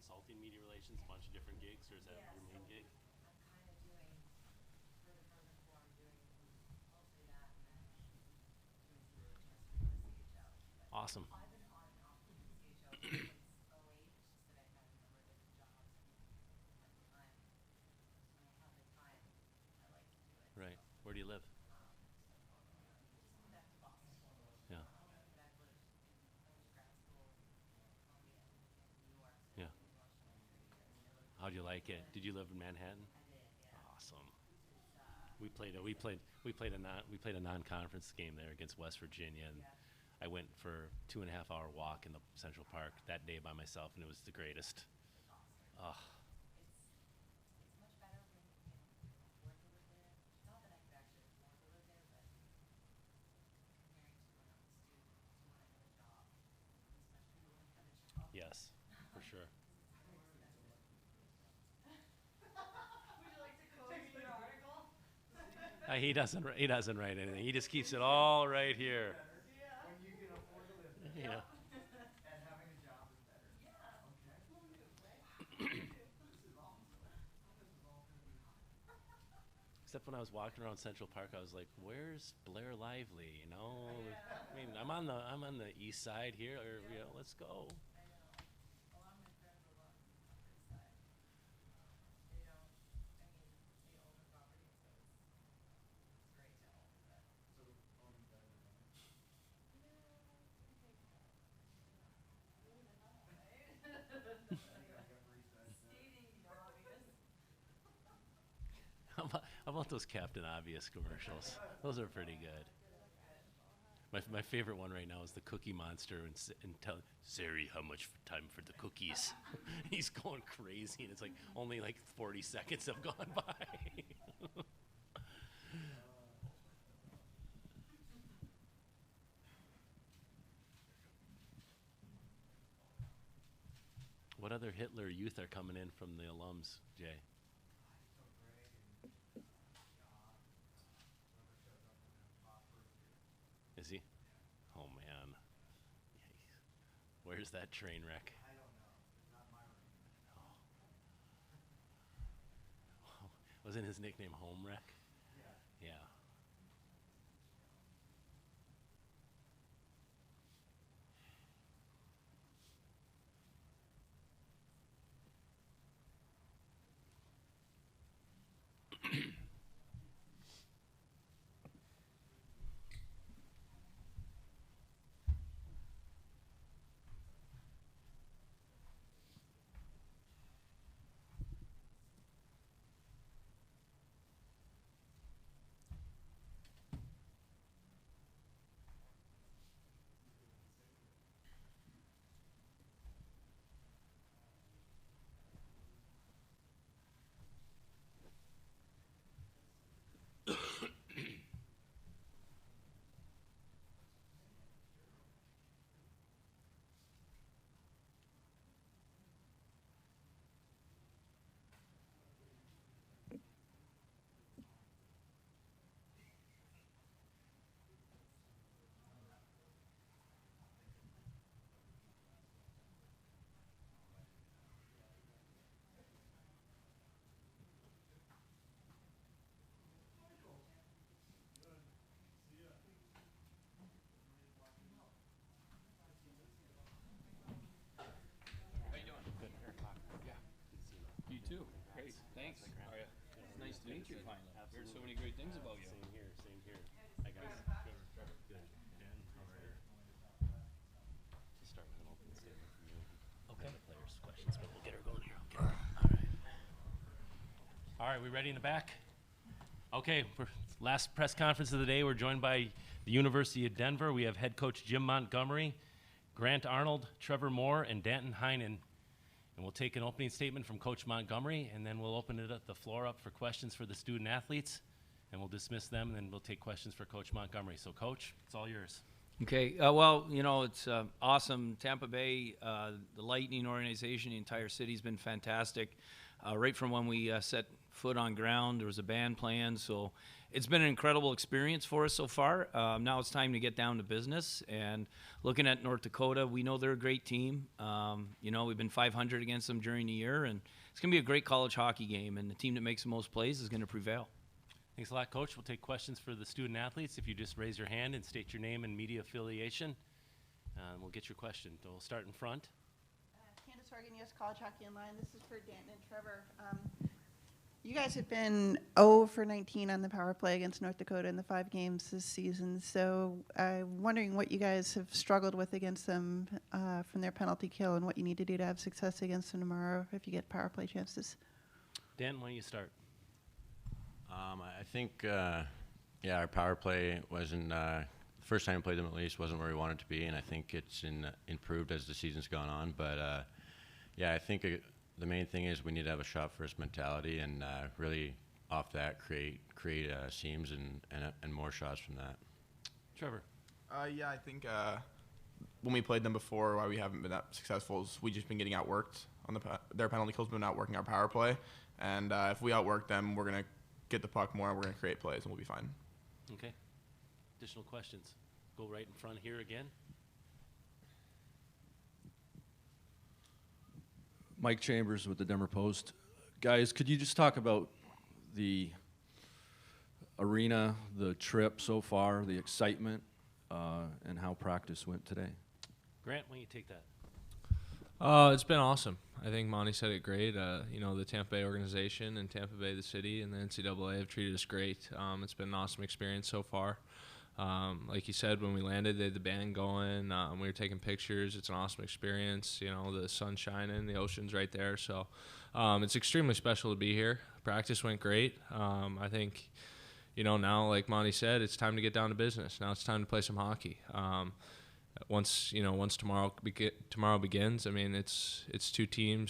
consulting, media relations, a bunch of different gigs, or is that your main gig? I'm kind of doing, for the Department of Four, I'm doing mostly that, and then doing some transfer to the CHO. But Awesome. I've been on and off with the CHO since '08, just that I've had a number of different jobs, and at the time, when I have the time, I like to do it. Right. So, Where do you live? just moved back to Boston. Yeah. But I've lived I went to grad school in Columbia and New York, so Yeah. I've lived in Washington for 3 years. How'd you like it? Did you live in Manhattan? I did, yeah. Awesome. It's We played a non-conference game there against West Virginia, and yeah. I went for 2.5 hour walk in the Central Park that day by myself, and it was the greatest. It's awesome. Oh, It's much better when you can afford to live there. Not that I could actually afford to live there, but comparing to when I was a student to when I have a job, especially when I have a job. yes, for sure. It's very expensive. Would you like to quote me an article? He doesn't write anything. He just keeps it all right here. Yeah. When you can afford to live there. Yeah. And having a job is better. Yeah. Okay. Who knew, right? This is awesome. This is all gonna be Except when I was walking around Central Park, I was like, "Where's Blair Lively?" You know, Yeah. I mean, I'm on the east side here, or you know, let's go. I know. A lot of my friends live on the Upper East Side. They don't, I mean, they own the property, so it's great to own, but so owning better than renting. no, it's gonna take a while. Who would have thought, right? You gotta get reset. Stating the obvious. How about those Captain Obvious commercials? Those are pretty good. My favorite one right now is the Cookie Monster and tell Siri how much time for the cookies. He's going crazy, and it's like only like 40 seconds have gone by. What other Hitler youth are coming in from the alums, Jay? So Greg and John, whoever shows up for them, top first year. Is he? Oh man. Where's that train wreck? I don't know. It's not my ring. Oh. Wasn't his nickname Home Wreck? Yeah. Yeah. How you doing? Good. Yeah. Good to see you. You too. Great. Thanks. How are you? It's nice to meet you finally. Heard so many great things about you. Same here. Same here. Hi guys. Good. Dan, how are you? Just start with an opening statement from you. Okay. The players' questions, but we'll get her going here. Okay. All right. All right. We ready in the back? Okay. Last press conference of the day. We're joined by the University of Denver. We have head coach Jim Montgomery, Grant Arnold, Trevor Moore, and Danton Heinen. And we'll take an opening statement from Coach Montgomery, and then we'll open the floor up for questions for the student athletes, and we'll dismiss them, and then we'll take questions for Coach Montgomery. So, Coach, it's all yours. Okay. Well, you know, it's awesome. Tampa Bay, the Lightning organization, the entire city's been fantastic. Right from when we set foot on ground, there was a band playing. So it's been an incredible experience for us so far. Now it's time to get down to business. And looking at North Dakota, we know they're a great team. We've been 500 against them during the year, and it's going to be a great college hockey game. And the team that makes the most plays is going to prevail. Thanks a lot, Coach. We'll take questions for the student athletes. If you just raise your hand and state your name and media affiliation, we'll get your question. So we'll start in front. Candace Horgan, U.S. College Hockey Online. This is for Danton and Trevor. You guys have been 0 for 19 on the power play against North Dakota in the 5 games this season. So I'm wondering what you guys have struggled with against them from their penalty kill and what you need to do to have success against them tomorrow if you get power play chances. Dan, why don't you start? I think, our power play wasn't, the first time we played them at least, wasn't where we wanted to be, and I think it's improved as the season's gone on. But, I think the main thing is we need to have a shot-first mentality and really off that create seams and more shots from that. Trevor. I think when we played them before, why we haven't been that successful is we just been getting outworked on their penalty kills, been outworking our power play. And if we outwork them, we're going to get the puck more and we're going to create plays and we'll be fine. Okay. Additional questions? Go right in front here again. Mike Chambers with the Denver Post. Guys, could you just talk about the arena, the trip so far, the excitement, and how practice went today? Grant, why don't you take that? It's been awesome. I think Monty said it great. The Tampa Bay organization and Tampa Bay, the city, and the NCAA have treated us great. It's been an awesome experience so far. Like you said, when we landed, they had the band going. We were taking pictures. It's an awesome experience. The sun's shining, the ocean's right there. So it's extremely special to be here. Practice went great. I think, now, like Monty said, it's time to get down to business. Now it's time to play some hockey. Once tomorrow begins, I mean, it's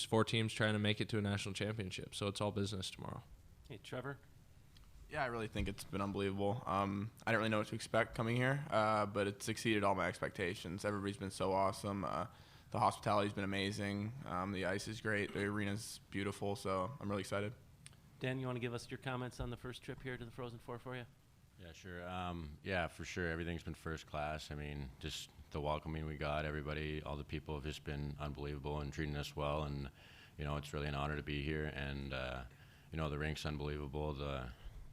4 teams trying to make it to a national championship. So it's all business tomorrow. Hey, Trevor. Yeah, I really think it's been unbelievable. I didn't really know what to expect coming here, but it's exceeded all my expectations. Everybody's been so awesome. The hospitality's been amazing. The ice is great. The arena's beautiful, so I'm really excited. Dan, you want to give us your comments on the first trip here to the Frozen Four for you? Yeah, sure. For sure. Everything's been first class. I mean, just the welcoming we got, everybody, all the people have just been unbelievable and treating us well. And, it's really an honor to be here. And, the rink's unbelievable.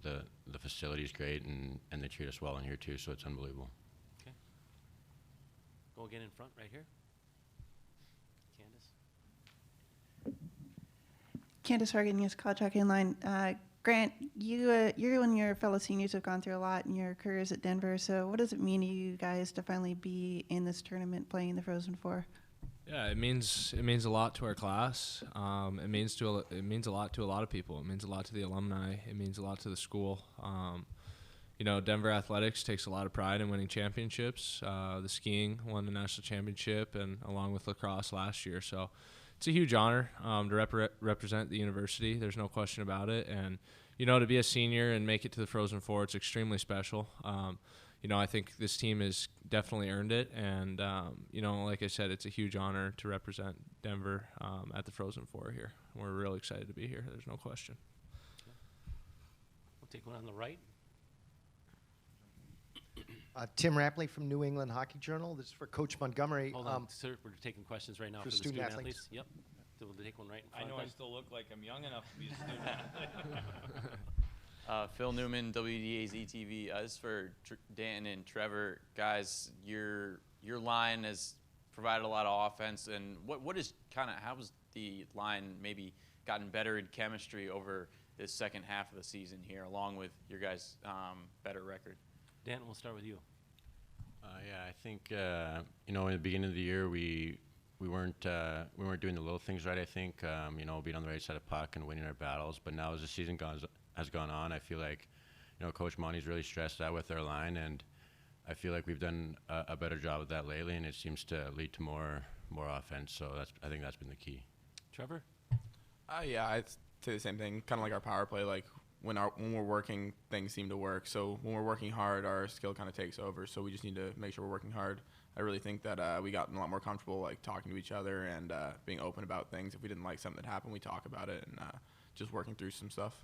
The facility's great, and they treat us well in here, too, so it's unbelievable. Okay. Go again in front right here. Candace Horgan, U.S. College Hockey Online. Grant, you and your fellow seniors have gone through a lot in your careers at Denver. So what does it mean to you guys to finally be in this tournament playing in the Frozen Four? Yeah, it means a lot to our class. It means a lot to a lot of people. It means a lot to the alumni. It means a lot to the school. Denver athletics takes a lot of pride in winning championships. The skiing won the national championship, and along with lacrosse last year. So it's a huge honor to represent the university. There's no question about it. And to be a senior and make it to the Frozen Four, it's extremely special. I think this team has definitely earned it. And, like I said, it's a huge honor to represent Denver at the Frozen Four here. We're really excited to be here. There's no question. We'll take one on the right. Tim Rapley from New England Hockey Journal. This is for Coach Montgomery. Hold on, sir. We're taking questions right now for the student athletes. Yep. So we'll take one right in front. I know I still look like I'm young enough to be a student athlete. Phil Newman, WDAZ TV. This is for Dan and Trevor. Guys, your line has provided a lot of offense. And how has the line maybe gotten better in chemistry over this second half of the season here, along with your guys' better record? Dan, we'll start with you. I think in the beginning of the year we weren't doing the little things right. I think being on the right side of puck and winning our battles. But now as the season has gone on, I feel like Coach Monty's really stressed that with our line, and I feel like we've done a better job of that lately, and it seems to lead to more offense. So I think that's been the key. Trevor? I'd say the same thing. Kind of like our power play, like. When we're working, things seem to work. So when we're working hard, our skill kind of takes over. So we just need to make sure we're working hard. I really think that we got a lot more comfortable, like talking to each other and being open about things. If we didn't like something that happened, we talk about it and just working through some stuff.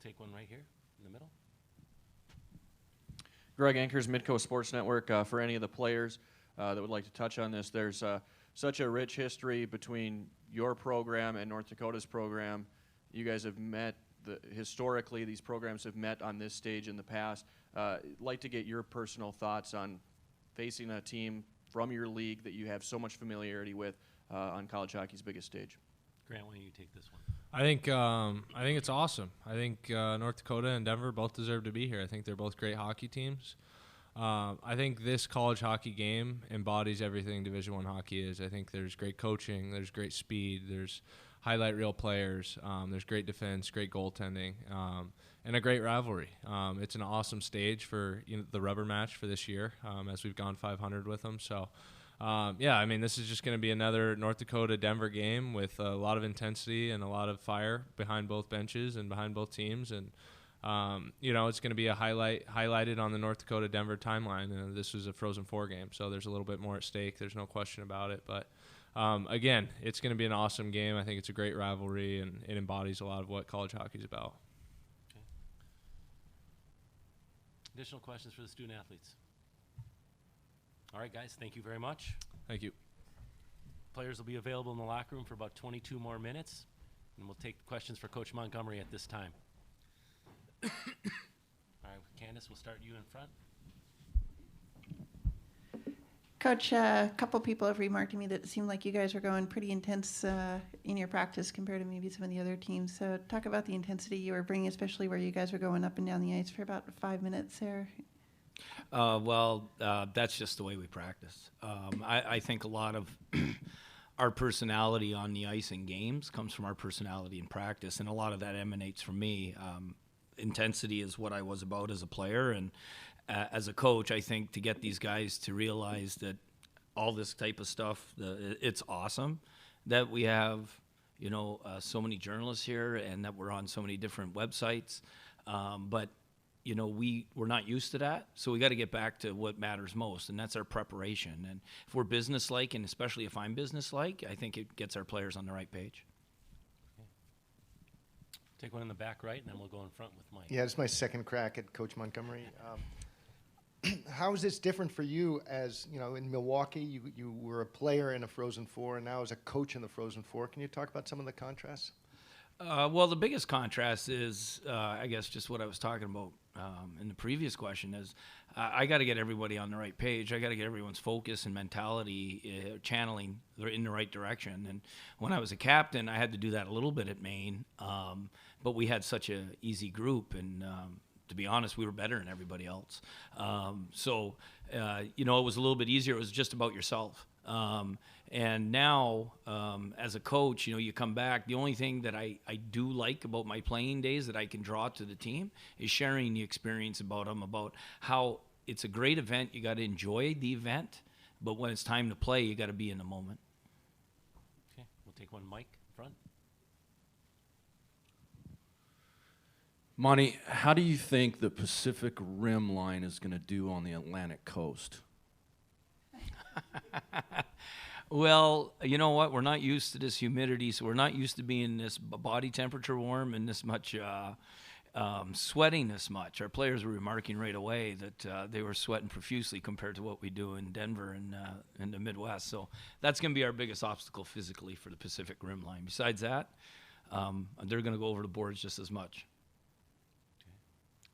take one right here in the middle. Greg Ankers, Midco Sports Network. For any of the players that would like to touch on this, there's such a rich history between your program and North Dakota's program. You guys have met, historically, these programs have met on this stage in the past. Like to get your personal thoughts on facing a team from your league that you have so much familiarity with on college hockey's biggest stage. Grant, why don't you take this one? I think it's awesome. I think North Dakota and Denver both deserve to be here. I think they're both great hockey teams. I think this college hockey game embodies everything Division I hockey is. I think there's great coaching, there's great speed, there's highlight reel players, there's great defense, great goaltending, and a great rivalry. It's an awesome stage for the rubber match for this year, as we've gone 500 with them. So. Yeah, I mean, this is just going to be another North Dakota-Denver game with a lot of intensity and a lot of fire behind both benches and behind both teams. And, it's going to be highlighted on the North Dakota-Denver timeline. And this was a Frozen Four game, so there's a little bit more at stake. There's no question about it. But, again, it's going to be an awesome game. I think it's a great rivalry, and it embodies a lot of what college hockey is about. Okay. Additional questions for the student athletes? All right, guys, thank you very much. Thank you. Players will be available in the locker room for about 22 more minutes, and we'll take questions for Coach Montgomery at this time. All right, Candace, we'll start you in front. Coach, a couple people have remarked to me that it seemed like you guys were going pretty intense in your practice compared to maybe some of the other teams. So talk about the intensity you were bringing, especially where you guys were going up and down the ice for about 5 minutes there. That's just the way we practice. I think a lot of our personality on the ice in games comes from our personality in practice, and a lot of that emanates from me. Intensity is what I was about as a player, and as a coach, I think to get these guys to realize that all this type of stuff, it's awesome that we have, so many journalists here and that we're on so many different websites, but we're not used to that, so we got to get back to what matters most, and that's our preparation. And if we're businesslike, and especially if I'm businesslike, I think it gets our players on the right page. Okay. Take one in the back right, and then we'll go in front with Mike. Yeah, this is my second crack at Coach Montgomery. How is this different for you as, in Milwaukee, you were a player in a Frozen Four, and now as a coach in the Frozen Four. Can you talk about some of the contrasts? Well, the biggest contrast is, I guess, just what I was talking about in the previous question is I got to get everybody on the right page. I got to get everyone's focus and mentality channeling in the right direction. And when I was a captain, I had to do that a little bit at Maine, but we had such an easy group, and to be honest, we were better than everybody else. So it was a little bit easier. It was just about yourself. And now, as a coach, you come back. The only thing that I do like about my playing days that I can draw to the team is sharing the experience about them, about how it's a great event. You got to enjoy the event, but when it's time to play, you got to be in the moment. Okay, we'll take one Mike in front. Monty, how do you think the Pacific Rim line is going to do on the Atlantic coast? Well, you know what? We're not used to this humidity, so we're not used to being this body temperature warm and this much sweating this much. Our players were remarking right away that they were sweating profusely compared to what we do in Denver and in the Midwest. So that's going to be our biggest obstacle physically for the Pacific Rim line. Besides that, they're going to go over the boards just as much. Okay.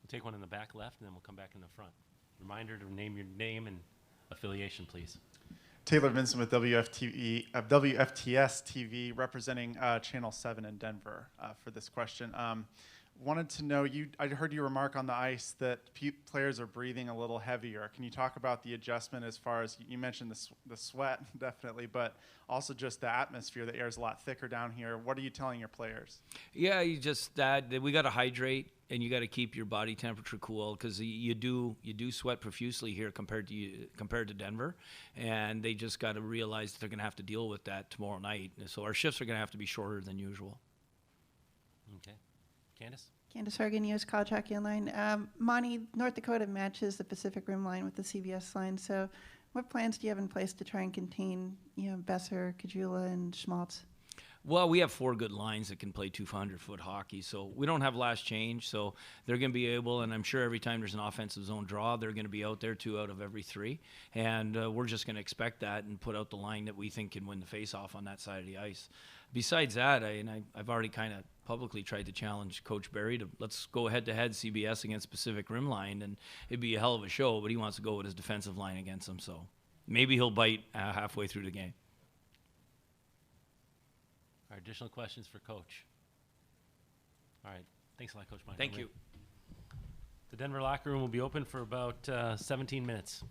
We'll take one in the back left, and then we'll come back in the front. Reminder to name your name and affiliation, please. Taylor Vinson with WFTS TV, representing Channel 7 in Denver for this question. Wanted to know, I heard you remark on the ice that players are breathing a little heavier. Can you talk about the adjustment as far as, you mentioned the sweat, definitely, but also just the atmosphere? The air is a lot thicker down here. What are you telling your players? Yeah, we got to hydrate, and you got to keep your body temperature cool, because you do sweat profusely here compared to Denver, and they just got to realize that they're going to have to deal with that tomorrow night. So our shifts are going to have to be shorter than usual. Okay. Candace? Candace Hargan, U.S. College Hockey Online. Monty, North Dakota matches the Pacific Rim line with the CBS line. So what plans do you have in place to try and contain, Besser, Kajula, and Schmaltz? Well, we have 4 good lines that can play 200-foot hockey, so we don't have last change. So they're going to be able, and I'm sure every time there's an offensive zone draw, they're going to be out there 2 out of every 3, and we're just going to expect that and put out the line that we think can win the face-off on that side of the ice. Besides that, I've already kind of publicly tried to challenge Coach Barry to let's go head-to-head CBS against Pacific Rim Line, and it'd be a hell of a show. But he wants to go with his defensive line against them, so maybe he'll bite halfway through the game. All right, additional questions for Coach? All right, thanks a lot, Coach Montgomery. Thank you. The Denver locker room will be open for about 17 minutes.